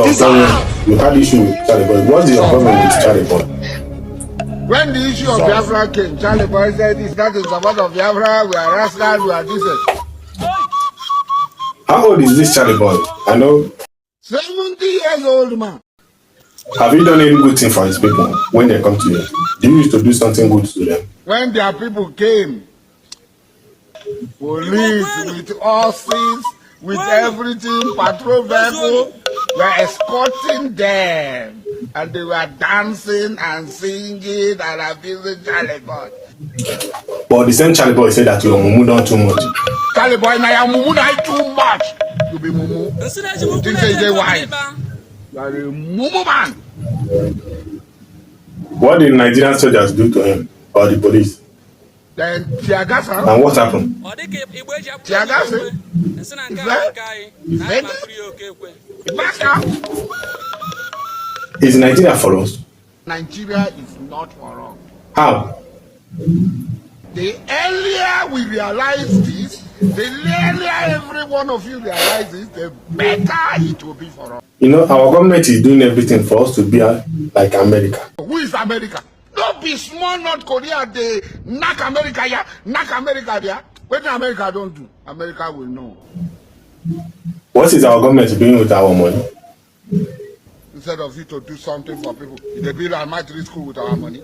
your problem, you had issue with Charlie Boy. What is your problem with Charlie Boy? When the issue of Biafra came, Charlie Boy said it's not in support of Biafra, we are rascals, we are decent. How old is this Charlie Boy? I know. 70 years old man. Have you done any good thing for his people when they come to you? Do you used to do something good to them? When their people came, police with horses, with everything, patrol vehicle, were escorting them. And they were dancing and singing and abusing Charlie Boy. But the same Charlie Boy said that your mumu done too much. Charlie Boy, now your mumu done too much. You be mumu. You think they wise. You are a mumu man. What did Nigerian soldiers do to him or the police? Then Tiagasa. And what happened? Tiagasa. Is Nigeria for us? Nigeria is not for us. How? The earlier we realize this, the earlier every one of you realizes, the better it will be for us. You know, our government is doing everything for us to be like America. Who is America? Don't be small North Korea, they knock America here, knock America there. What America don't do, America will know. What is our government doing with our money? Instead of you to do something for people, they build a military school with our money.